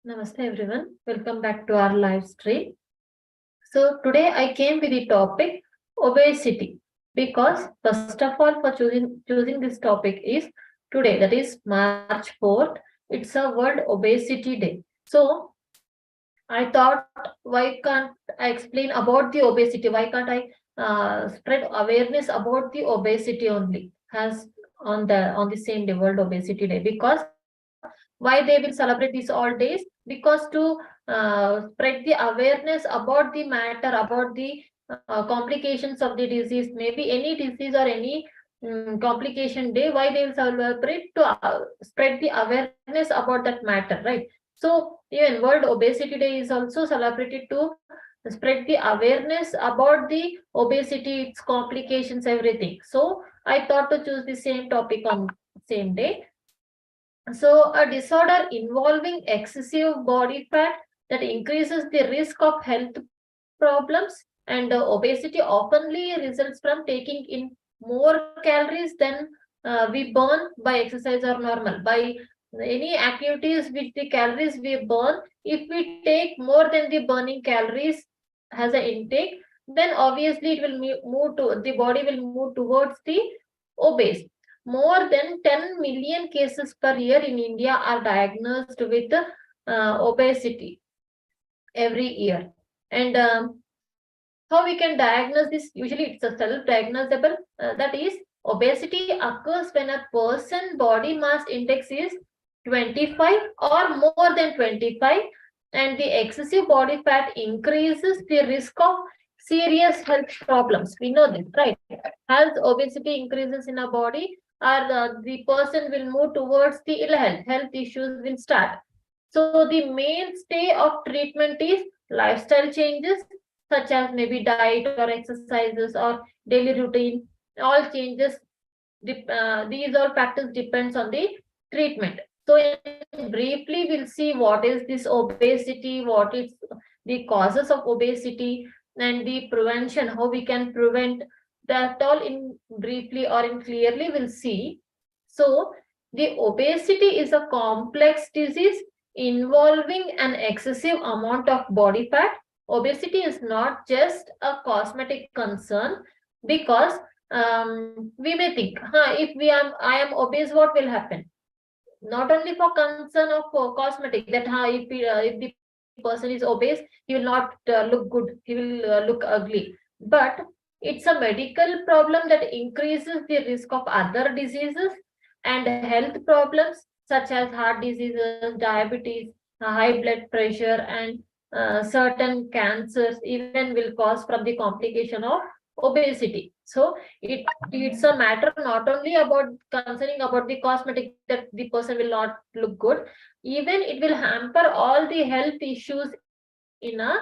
Namaste everyone. Welcome back to our live stream. So today I came with the topic obesity because first of all for choosing this topic is today, that is March 4th. It's a World Obesity Day. So I thought, why can't I explain about the obesity? Why can't I spread awareness about the obesity only as on the same day, World Obesity Day? Because why they will celebrate these all days? Because to spread the awareness about the matter, about the complications of the disease, maybe any disease or any complication day. Why they will celebrate to spread the awareness about that matter, right? So even World Obesity Day is also celebrated to spread the awareness about the obesity, its complications, everything. So I thought to choose the same topic on same day. So a disorder involving excessive body fat that increases the risk of health problems, and obesity oftenly results from taking in more calories than we burn by exercise or normal. By any activities which the calories we burn, if we take more than the burning calories as an intake, then obviously it will move to the body will move towards the obese. More than 10 million cases per year in India are diagnosed with obesity every year. And how we can diagnose this? Usually it's a self-diagnosable. That is, obesity occurs when a person body mass index is 25 or more than 25, and the excessive body fat increases the risk of serious health problems. We know this, right? As obesity increases in a body, or the person will move towards the ill health issues will start. So the mainstay of treatment is lifestyle changes, such as maybe diet or exercises or daily routine. All changes, these all factors depends on the treatment. So briefly, we'll see what is this obesity, what is the causes of obesity, and the prevention, how we can prevent that. All in briefly or in clearly we'll see. So the obesity is a complex disease involving an excessive amount of body fat. Obesity is not just a cosmetic concern, because we may think, if I am obese, what will happen? Not only for concern of cosmetic, that if the person is obese, he will not look good, he will look ugly. But it's a medical problem that increases the risk of other diseases and health problems such as heart diseases, diabetes, high blood pressure, and certain cancers even will cause from the complication of obesity. So it's a matter not only about concerning about the cosmetic, that the person will not look good, even it will hamper all the health issues in a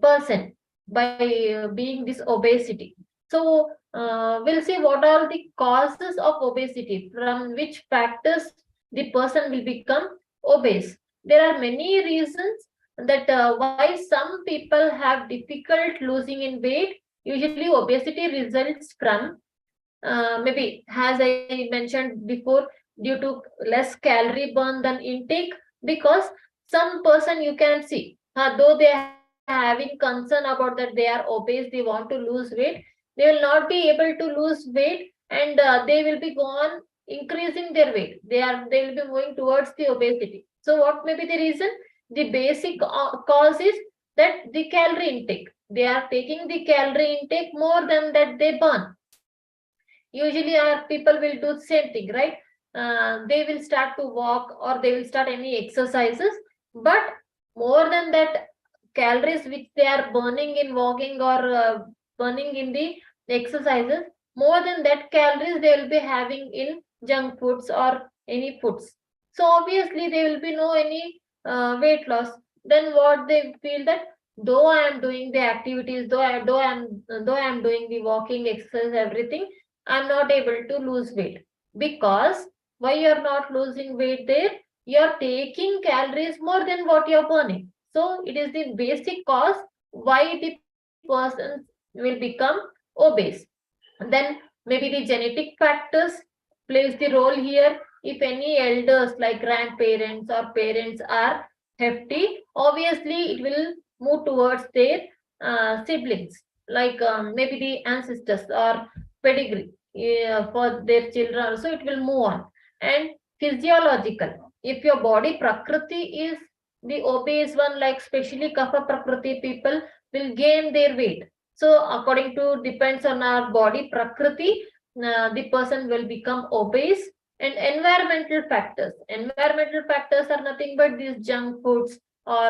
person by being this obesity. So we'll see what are the causes of obesity, from which factors the person will become obese. There are many reasons that why some people have difficult losing in weight. Usually obesity results from maybe, as I mentioned before, due to less calorie burn than intake. Because some person you can see, though they are having concern about that, they are obese, they want to lose weight, they will not be able to lose weight, and they will be gone increasing their weight. They will be moving towards the obesity. So what may be the reason? The basic cause is that the calorie intake. They are taking the calorie intake more than that they burn. Usually our people will do the same thing, right? They will start to walk or they will start any exercises, but more than that calories which they are burning in walking or burning in the exercises, more than that calories they will be having in junk foods or any foods. So obviously there will be no any weight loss. Then what they feel, that though I am doing the activities, though I am doing the walking, exercise, everything, I'm not able to lose weight. Because why you're not losing weight there? You're taking calories more than what you're burning. So it is the basic cause why the person will become obese. Then maybe the genetic factors plays the role here. If any elders like grandparents or parents are hefty, obviously it will move towards their siblings, like maybe the ancestors or pedigree for their children. So it will move on. And physiological, if your body prakriti is the obese one, like especially kapha prakriti people will gain their weight. So according to, depends on our body prakriti, the person will become obese. And environmental factors are nothing but these junk foods, or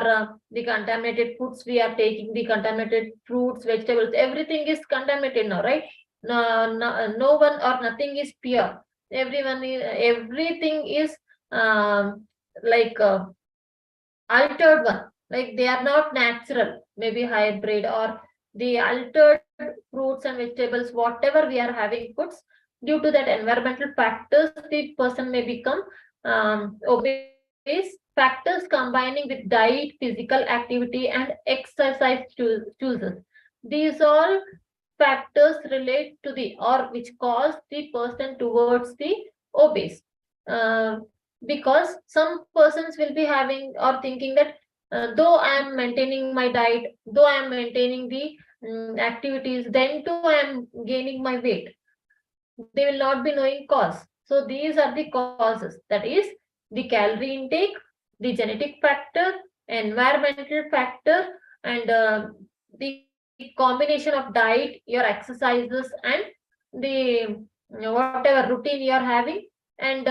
the contaminated foods we are taking, the contaminated fruits, vegetables, everything is contaminated now, right? No one or nothing is pure. Everything is like altered one, like they are not natural, maybe hybrid or the altered fruits and vegetables, whatever we are having foods. Due to that environmental factors, the person may become obese. Factors combining with diet, physical activity, and exercise chooses, these all factors relate to the, or which cause the person towards the obese. uh, because some persons will be having or thinking that though I am maintaining my diet, though I am maintaining the activities, then too I am gaining my weight. They will not be knowing cause. So these are the causes, that is the calorie intake, the genetic factor, environmental factor, and the combination of diet, your exercises, and the whatever routine you are having. And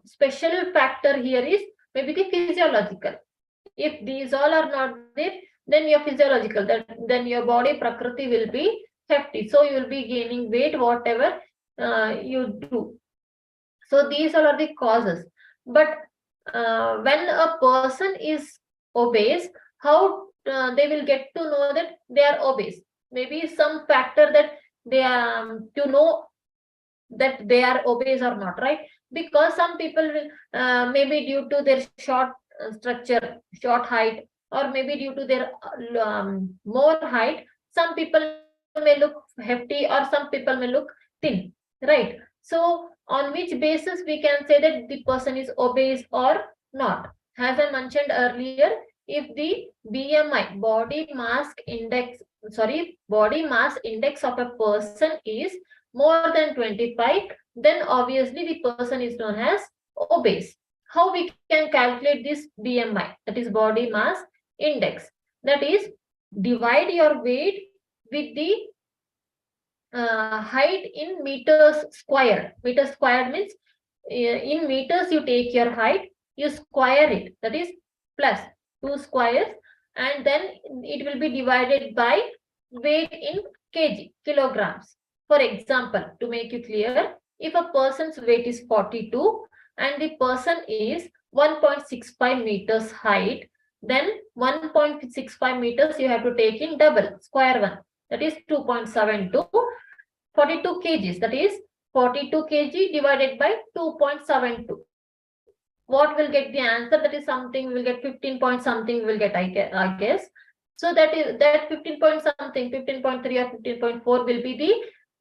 special factor here is maybe the physiological. If these all are not there, then your physiological, that then your body prakriti will be hefty, so you will be gaining weight, whatever you do. So these all are the causes. But when a person is obese, how they will get to know that they are obese? Maybe some factor that they to know that they are obese or not, right? Because some people will maybe due to their short structure, short height, or maybe due to their more height, some people may look hefty or some people may look thin, right? So on which basis we can say that the person is obese or not? As I mentioned earlier, if the BMI, body mass index of a person is more than 25, then obviously the person is known as obese. How we can calculate this BMI, that is body mass index? That is, divide your weight with the height in meters squared. Meters squared means in meters you take your height, you square it, that is plus 2 squares, and then it will be divided by weight in kilograms. For example, to make you clear, if a person's weight is 42 and the person is 1.65 meters height, then 1.65 meters you have to take in double, square one, that is 2.72. 42 kgs, that is 42 kg divided by 2.72. What will get the answer? That is something, we will get 15 point something, we will get, I guess. So that is that 15 point something, 15.3 or 15.4 will be the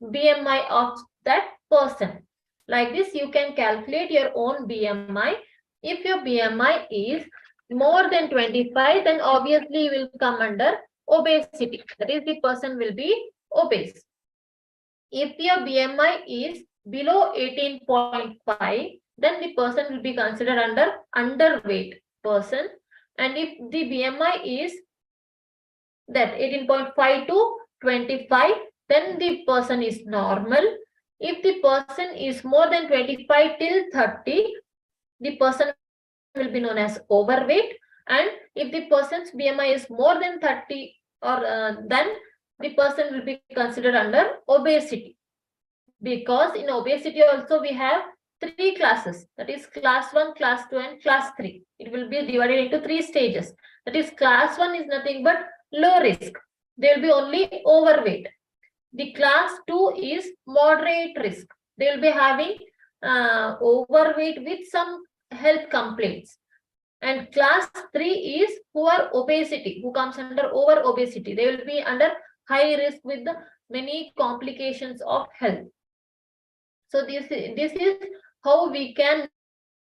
BMI of that person. Like this, you can calculate your own BMI. If your BMI is more than 25, then obviously you will come under obesity. That is, the person will be obese. If your BMI is below 18.5, then the person will be considered under underweight person. And if the BMI is that 18.5 to 25, then the person is normal. If the person is more than 25 till 30, the person will be known as overweight. And if the person's BMI is more than 30, or then the person will be considered under obesity. Because in obesity also we have 3 classes, that is class 1, class 2, and class 3. It will be divided into 3 stages. That is, class 1 is nothing but low risk, they will be only overweight. The class 2 is moderate risk, they will be having overweight with some health complaints. And class 3 is who are obesity, who comes under over obesity, they will be under high risk with the many complications of health. So this is how we can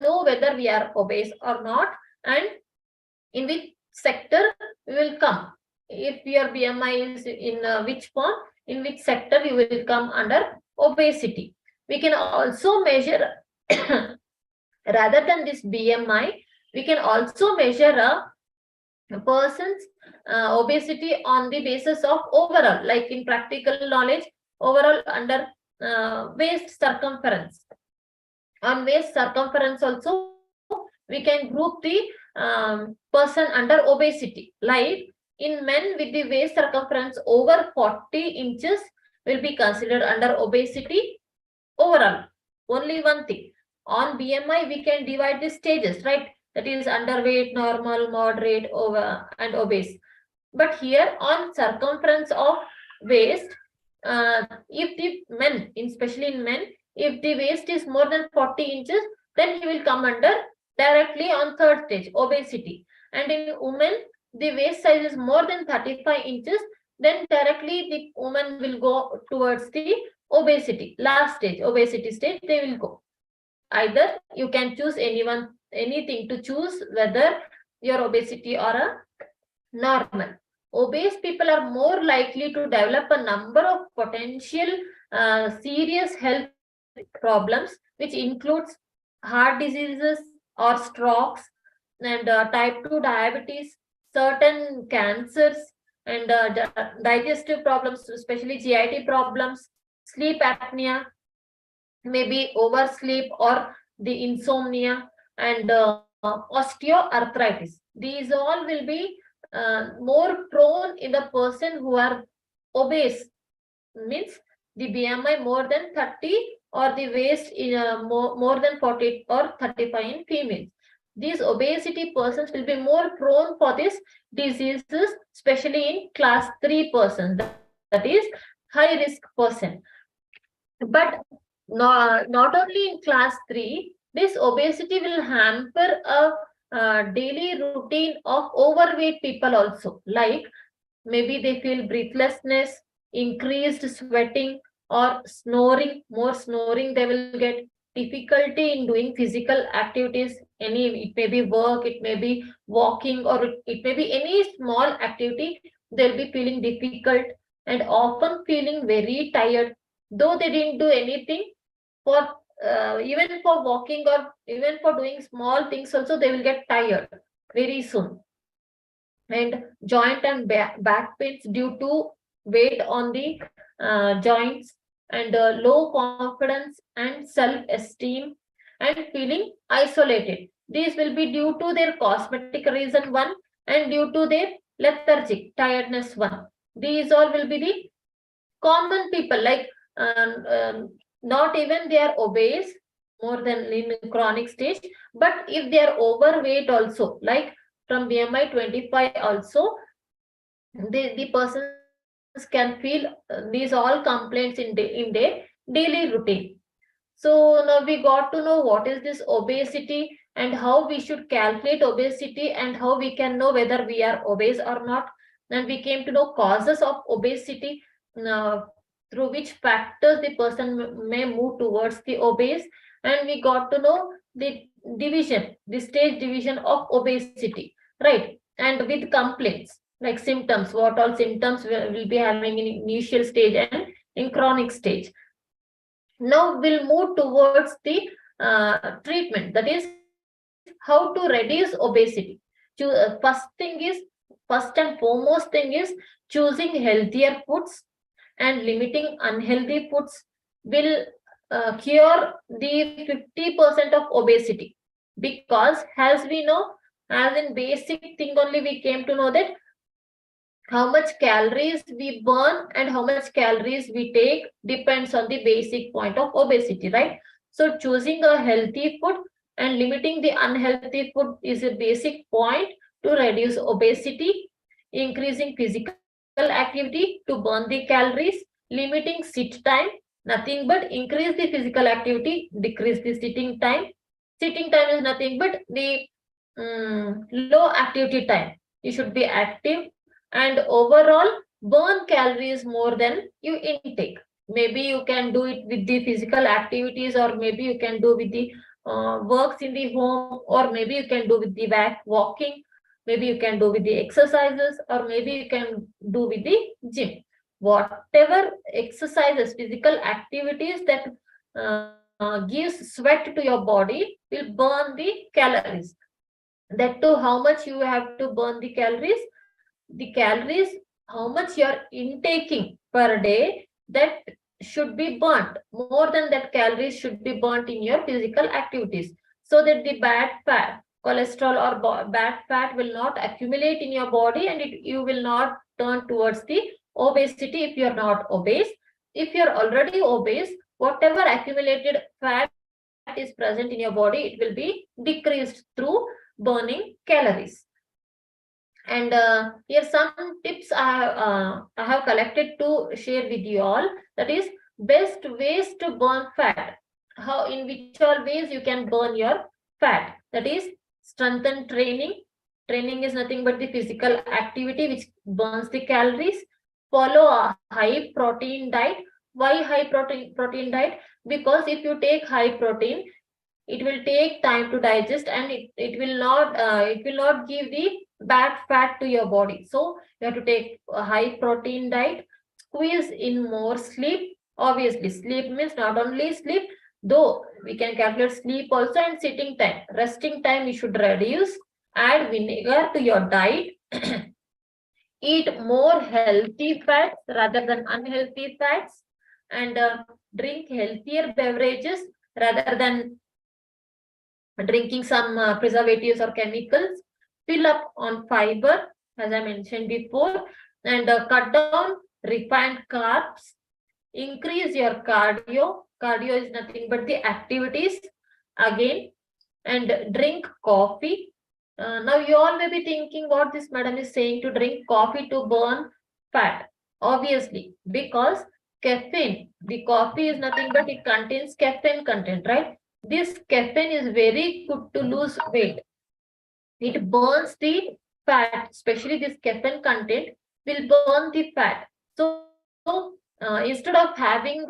know whether we are obese or not. And in which sector we will come. If your BMI is in which form, in which sector you will come under obesity. We can also measure rather than this BMI, we can also measure a person's obesity on the basis of overall, like in practical knowledge, overall under waist circumference. On waist circumference also, we can group the person under obesity. Like in men with the waist circumference over 40 inches will be considered under obesity overall. Only one thing. On BMI, we can divide the stages, right? That is underweight, normal, moderate, over, and obese. But here on circumference of waist, if the men, especially in men, if the waist is more than 40 inches, then he will come under directly on third stage, obesity. And in women, the waist size is more than 35 inches, then directly the woman will go towards the obesity. Last stage, obesity stage, they will go. Either you can choose anything to choose whether your obesity or a normal. Obese people are more likely to develop a number of potential serious health problems, which includes heart diseases or strokes, and type 2 diabetes, certain cancers, and digestive problems, especially GIT problems, sleep apnea, maybe oversleep or the insomnia, and osteoarthritis. These all will be more prone in the person who are obese, means the BMI more than 30 or the waist in more than 40 or 35 in females. These obesity persons will be more prone for these diseases, especially in class 3 persons, that is high risk person. But not only in class 3, this obesity will hamper a daily routine of overweight people also. Like maybe they feel breathlessness, increased sweating, or snoring. More snoring they will get, difficulty in doing physical activities. It may be work, it may be walking, or it may be any small activity. They'll be feeling difficult and often feeling very tired, though they didn't do anything. For even for walking or even for doing small things also, they will get tired very soon. And joint and back pains due to weight on the joints, and low confidence and self-esteem, and feeling isolated. These will be due to their cosmetic reason one, and due to their lethargic tiredness one. These all will be the common people. Like not even they are obese more than in chronic stage, but if they are overweight also, like from BMI 25 also, the persons can feel these all complaints in their daily routine. So now we got to know what is this obesity and how we should calculate obesity and how we can know whether we are obese or not. And we came to know causes of obesity, through which factors the person may move towards the obese. And we got to know the stage division of obesity, right? And with complaints, like symptoms, what all symptoms will be having in initial stage and in chronic stage. Now we'll move towards the treatment, that is how to reduce obesity. First and foremost thing is choosing healthier foods and limiting unhealthy foods will cure the 50% of obesity. Because as we know, as in basic thing only, we came to know that how much calories we burn and how much calories we take depends on the basic point of obesity, right? So choosing a healthy food and limiting the unhealthy food is a basic point to reduce obesity. Increasing physical activity to burn the calories, limiting sit time, nothing but increase the physical activity, decrease the sitting time. Sitting time is nothing but the low activity time. You should be active and overall burn calories more than you intake. Maybe you can do it with the physical activities, or maybe you can do with the works in the home, or maybe you can do with the walking. maybe you can do with the exercises, or maybe you can do with the gym. Whatever exercises, physical activities that gives sweat to your body will burn the calories. That too, how much you have to burn the calories? The calories, how much you are intaking per day, that should be burnt. More than that calories should be burnt in your physical activities, so that the bad fat, cholesterol or bad fat will not accumulate in your body, and you will not turn towards the obesity if you are not obese. If you are already obese, whatever accumulated fat is present in your body, it will be decreased through burning calories. And here some tips I have collected to share with you all. That is best ways to burn fat. How, in which all ways you can burn your fat. That is strengthen training. Training is nothing but the physical activity which burns the calories. Follow a high protein diet. Why high protein diet? Because if you take high protein, it will take time to digest, and it will not give the bad fat to your body. So you have to take a high protein diet, squeeze in more sleep. Obviously sleep means not only sleep, though we can calculate sleep also, and sitting time, resting time you should reduce. Add vinegar to your diet. Eat more healthy fats rather than unhealthy fats, and drink healthier beverages rather than drinking some preservatives or chemicals. Fill up on fiber, as I mentioned before, and cut down refined carbs. Increase your cardio. Cardio is nothing but the activities again. And drink coffee. Now you all may be thinking what this madam is saying, to drink coffee to burn fat. Obviously, because caffeine, the coffee is nothing but it contains caffeine content, right? This caffeine is very good to lose weight. It burns the fat, especially this caffeine content will burn the fat. So instead of having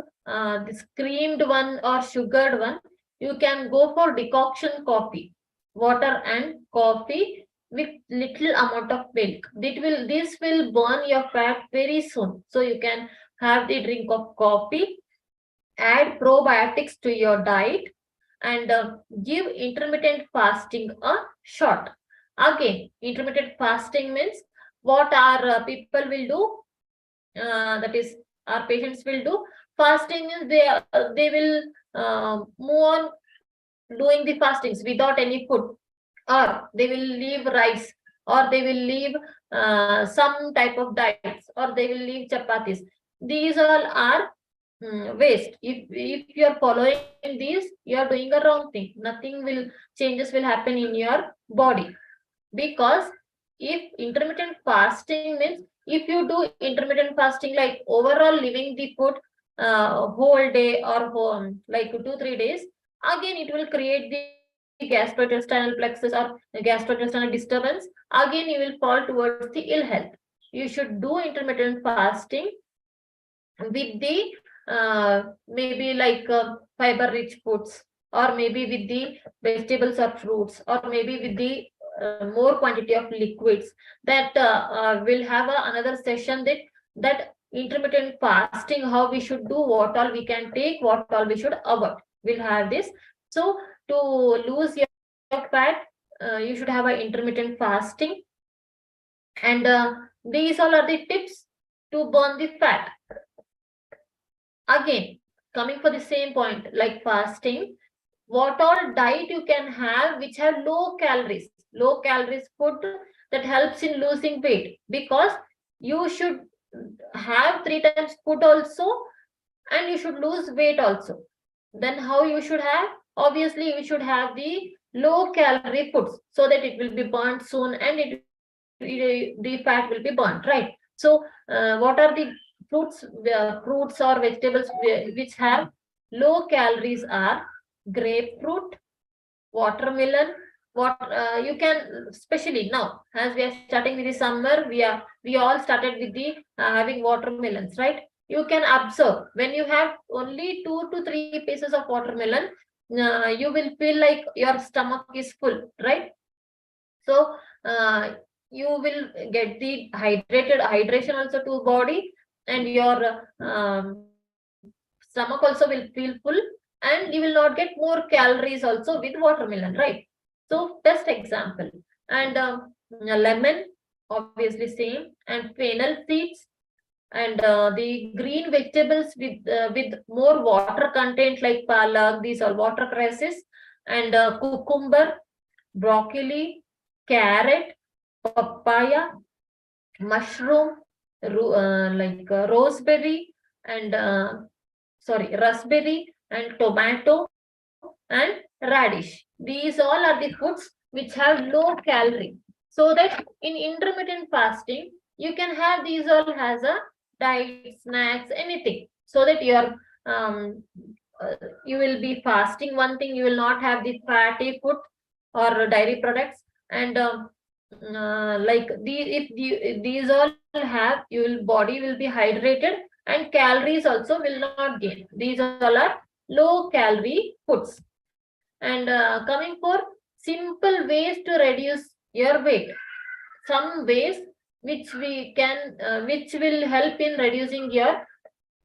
this creamed one or sugared one, you can go for decoction coffee, water and coffee with little amount of milk. This will burn your fat very soon. So you can have the drink of coffee. Add probiotics to your diet, and give intermittent fasting a shot. Again, intermittent fasting means what our people will do, that is our patients will do. Fasting means they will move on doing the fastings without any food, or they will leave rice, or they will leave some type of diets, or they will leave chapatis. These all are waste. If you are following these, you are doing a wrong thing. Nothing will changes will happen in your body. Because if intermittent fasting means, if you do intermittent fasting, like overall leaving the food whole day or like 2-3 days, again it will create the gastrointestinal plexus or gastrointestinal disturbance. Again you will fall towards the ill health. You should do intermittent fasting with the maybe like fiber rich foods, or maybe with the vegetables or fruits, or maybe with the more quantity of liquids. That will have another session, that intermittent fasting, how we should do, what all we can take, what all we should avoid. We'll have this. So to lose your fat, you should have an intermittent fasting. And these all are the tips to burn the fat. Again, coming for the same point, like fasting, what all diet you can have which have low calories food that helps in losing weight. Because you should have 3 times food also, and you should lose weight also. Then how you should have? Obviously you should have the low calorie foods, so that it will be burnt soon, and the fat will be burnt, right? So what are the fruits or vegetables which have low calories? Are grapefruit, watermelon. What you can, especially now as we are starting with the summer, we all started with the having watermelons, right? You can observe, when you have only 2 to 3 pieces of watermelon, you will feel like your stomach is full, right? So you will get the hydration also to body, and your stomach also will feel full, and you will not get more calories also with watermelon, right? So best example. And lemon, obviously same, and fennel seeds, and the green vegetables with more water content like palak, these are watercresses, and cucumber, broccoli, carrot, papaya, mushroom, roseberry, and raspberry, and tomato, and radish. These all are the foods which have low calorie. So that in intermittent fasting, you can have these all as a diet, snacks, anything. So that you will be fasting. One thing, you will not have the fatty food or dairy products, and if these all have, your body will be hydrated, and calories also will not gain. These all are low calorie foods. And coming for simple ways to reduce your weight, some ways which we can which will help in reducing your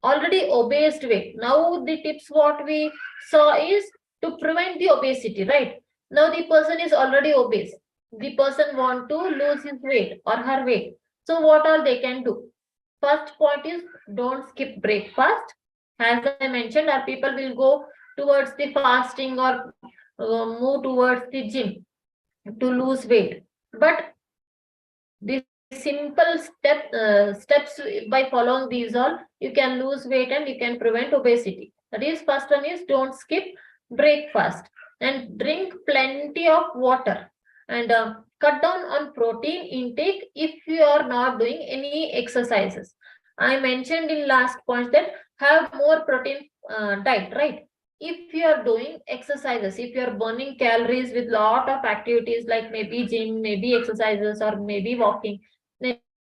already obese weight. Now the tips what we saw is to prevent the obesity, right? Now the person is already obese, the person want to lose his weight or her weight. So what all they can do? First point is, don't skip breakfast. As I mentioned, our people will go towards the fasting or move towards the gym to lose weight. But the simple steps, by following these all, you can lose weight and you can prevent obesity. That is, first one is, don't skip breakfast, and drink plenty of water, and cut down on protein intake if you are not doing any exercises. I mentioned in last point that have more protein diet, right? If you are doing exercises, if you are burning calories with lot of activities like maybe gym, maybe exercises, or maybe walking,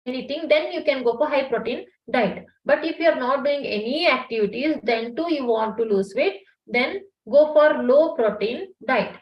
anything, then you can go for high protein diet. But if you are not doing any activities, then too you want to lose weight, then go for low protein diet.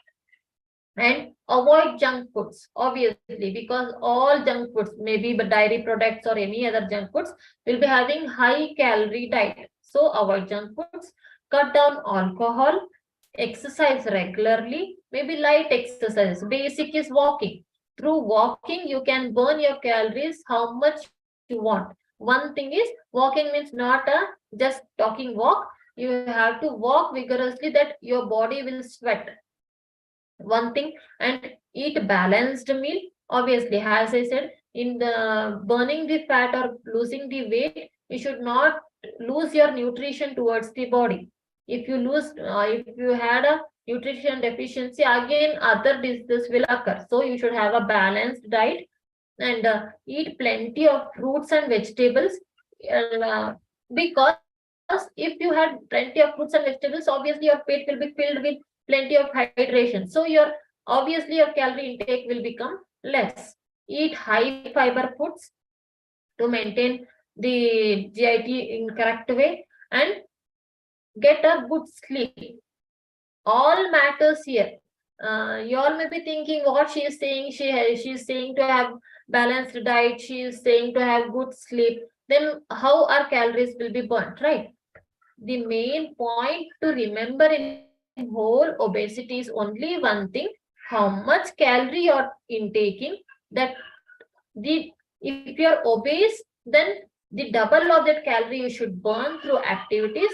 And avoid junk foods, obviously, because all junk foods, maybe but dairy products or any other junk foods, will be having high calorie diet. So avoid junk foods, cut down alcohol, exercise regularly, maybe light exercise. Basic is walking. Through walking, you can burn your calories how much you want. One thing is, walking means not a just talking walk. You have to walk vigorously that your body will sweat. One thing. And eat balanced meal, obviously, as I said, in the burning the fat or losing the weight, you should not lose your nutrition towards the body. If you had a nutrition deficiency, again other diseases will occur. So you should have a balanced diet, and eat plenty of fruits and vegetables, uh, because if you had plenty of fruits and vegetables, obviously your plate will be filled with plenty of hydration. So your obviously your calorie intake will become less. Eat high fiber foods to maintain the GIT in correct way, and get a good sleep. All matters here. You all may be thinking what she is saying. She is saying to have balanced diet. She is saying to have good sleep. Then how our calories will be burnt, right? The main point to remember in whole obesity is only one thing: how much calorie you're intaking. That the if you're obese, then the double of that calorie you should burn through activities.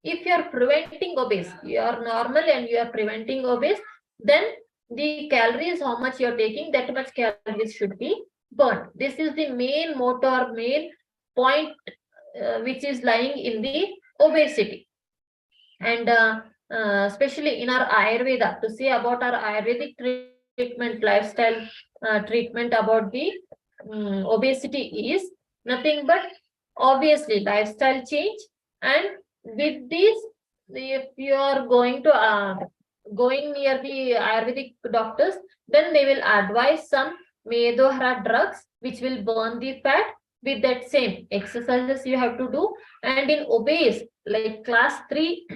If you're preventing obese, you are normal and you are preventing obese, then the calories how much you're taking, that much calories should be burned. This is the main motto or main point which is lying in the obesity. And especially in our Ayurveda, to say about our Ayurvedic treatment, lifestyle treatment about the obesity is nothing but obviously lifestyle change. And with this, if you are going to going near the Ayurvedic doctors, then they will advise some Medohara drugs which will burn the fat. With that same exercises you have to do. And in obese, like class 3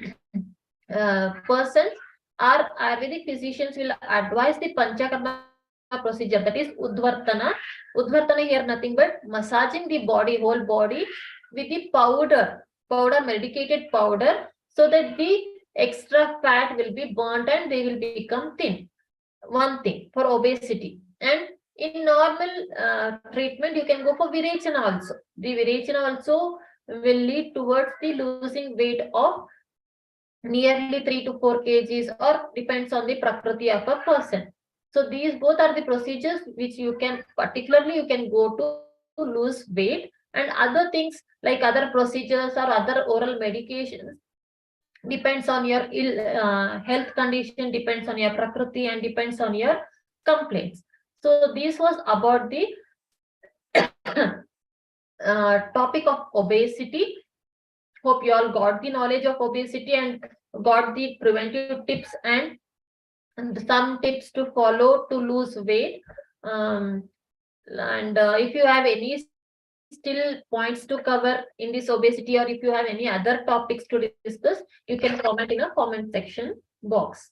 persons, our Ayurvedic physicians will advise the Panchakarma procedure, that is Udvartana. Udvartana here nothing but massaging the body, whole body with the powder, medicated powder, so that the extra fat will be burnt and they will become thin. One thing for obesity. And in normal treatment, you can go for Virechana also. The Virechana also will lead towards the losing weight of nearly 3 to 4 kgs, or depends on the prakriti of a person. So these both are the procedures which you can particularly you can go to lose weight, and other things like other procedures or other oral medications depends on your health condition, depends on your prakriti, and depends on your complaints. So this was about the topic of obesity. Hope you all got the knowledge of obesity and got the preventive tips and some tips to follow to lose weight. And if you have any still points to cover in this obesity, or if you have any other topics to discuss, you can comment in a comment section box.